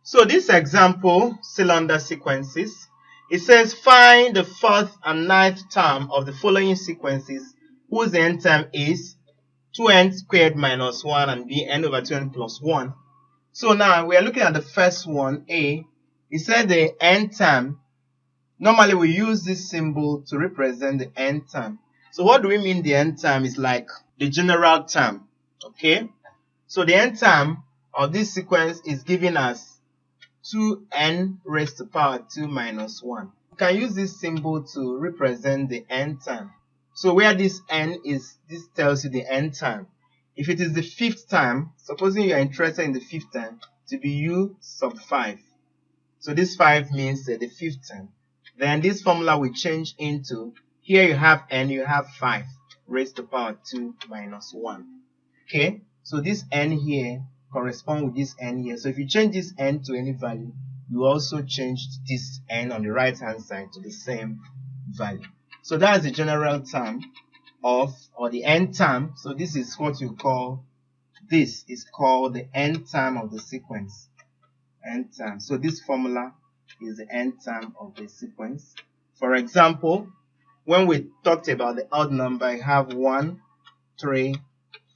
So this example, still under sequences, it says find the fourth and ninth term of the following sequences whose n term is 2n squared minus 1 and b n over 2n plus 1. So now we are looking at the first one, A. It said the n term. Normally we use this symbol to represent the n term. So what do we mean the n term is like the general term? Okay. So the n term of this sequence is giving us 2n raised to power 2 minus 1. You can use this symbol to represent the n term. So where this n is, this tells you the n term. If it is the fifth term, supposing you are interested in the fifth term, to be u sub 5. So this 5 means the fifth term. Then this formula will change into, here you have n, you have 5 raised to power 2 minus 1. Okay, so this n here correspond with this n here. So if you change this n to any value, you also change this n on the right hand side to the same value. So that's the general term of, or the n term. So this is what you call, this is called the n term of the sequence. N term. So this formula is the n term of the sequence. For example, when we talked about the odd number, you have 1, 3,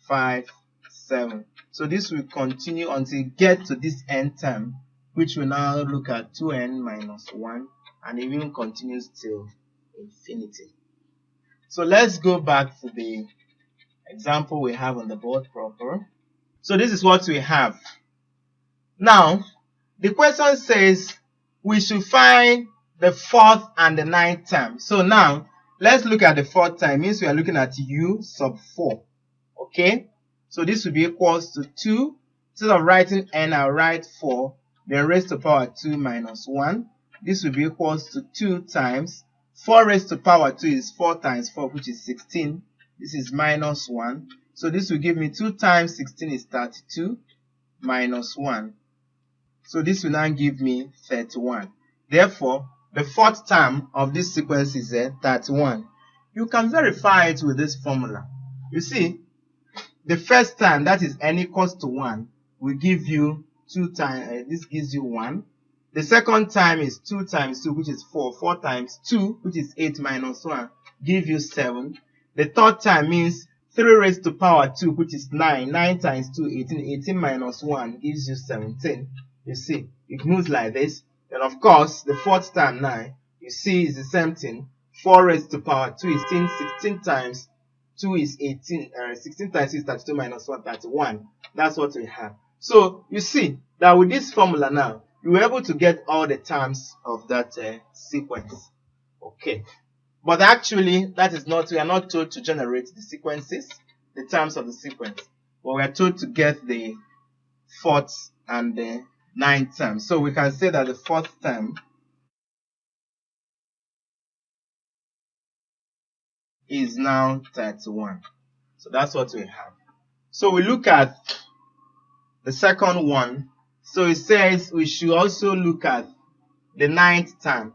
5, 7. So this will continue until you get to this n term, which will now look at 2n minus 1, and it will continue till infinity. So let's go back to the example we have on the board proper. So this is what we have. Now, the question says we should find the fourth and the ninth term. So now, let's look at the fourth term. It means we are looking at u sub 4. Okay? So this will be equals to 2. Instead of writing n, I'll write 4. Then raised to power 2 minus 1. This will be equals to 2 times 4 raised to power 2 is 4 times 4, which is 16. This is minus 1. So this will give me 2 times 16 is 32 minus 1. So this will now give me 31. Therefore, the fourth term of this sequence is 31. You can verify it with this formula. You see, the first time, that is n equals to 1, will give you 2 times, this gives you 1. The second time is 2 times 2, which is 4. 4 times 2, which is 8 minus 1, give you 7. The third time means 3 raised to power 2, which is 9. 9 times 2, 18. 18 minus 1 gives you 17. You see, it moves like this. Then of course, the fourth time now, you see is the same thing. 4 raised to power 2 is 16. 16 times 2 is 18. 16 times 2 is 32 minus 1, 31. That's what we have. So you see that with this formula now, you were able to get all the terms of that sequence. Okay. But actually, that is not, we are not told to generate the sequences, the terms of the sequence. But we are told to get the fourth and the ninth term. So we can say that the fourth term is now 31. So that's what we have. So we look at the second one. So it says we should also look at the ninth term.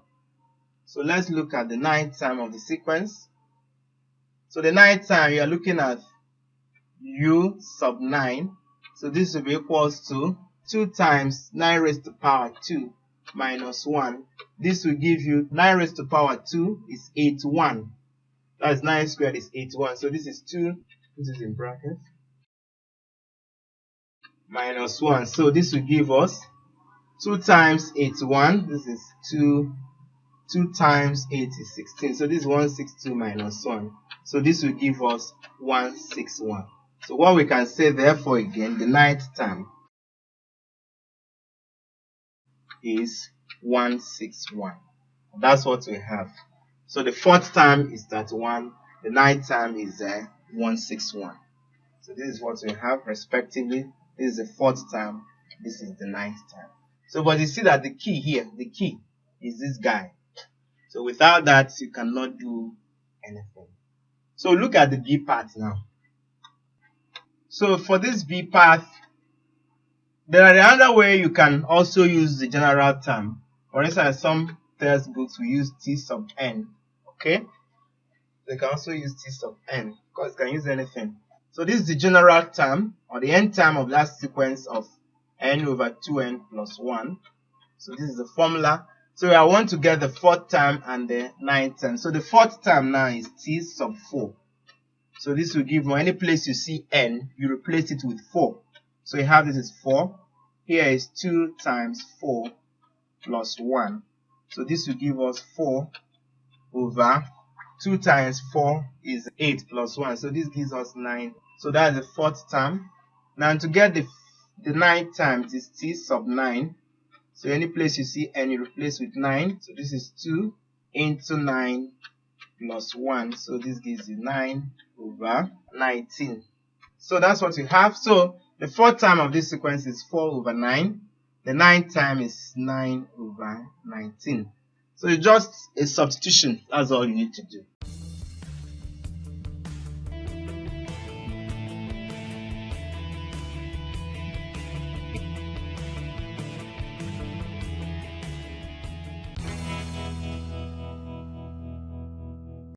So let's look at the ninth term of the sequence. So the ninth term, you are looking at u sub 9. So this will be equals to 2 times 9 raised to power 2 minus 1. This will give you 9 raised to power 2 is 81. That's 9 squared is 81. So this is 2, this is in brackets, minus 1. So this will give us 2 times 81. This is 2. 2 times 8 is 16. So this is 162 minus 1. So this will give us 161. So what we can say therefore again, the ninth term is 161. That's what we have. So the fourth term is 31. The ninth term is 161. So this is what we have respectively. This is the fourth term. This is the ninth term. So but you see that the key here, the key is this guy. So without that, you cannot do anything. So look at the B part now. So for this B part, there are another way you can also use the general term. For instance, some textbooks we use T sub n. Okay? They can also use T sub n because you can use anything. So this is the general term or the n term of that sequence of n over 2n plus 1. So this is the formula. So I want to get the fourth term and the ninth term. So the fourth term now is t sub 4. So this will give me any place you see n, you replace it with 4. So you have this is 4. Here is 2 times 4 plus 1. So this will give us 4 over 2 times 4 is 8 plus 1. So this gives us 9. So that's the fourth term. Now to get the ninth term, it is t sub 9. So any place you see n, you replace with 9. So this is 2 into 9 plus 1. So this gives you 9 over 19. So that's what you have. So the fourth term of this sequence is 4 over 9. The ninth term is 9 over 19. So it's just a substitution. That's all you need to do.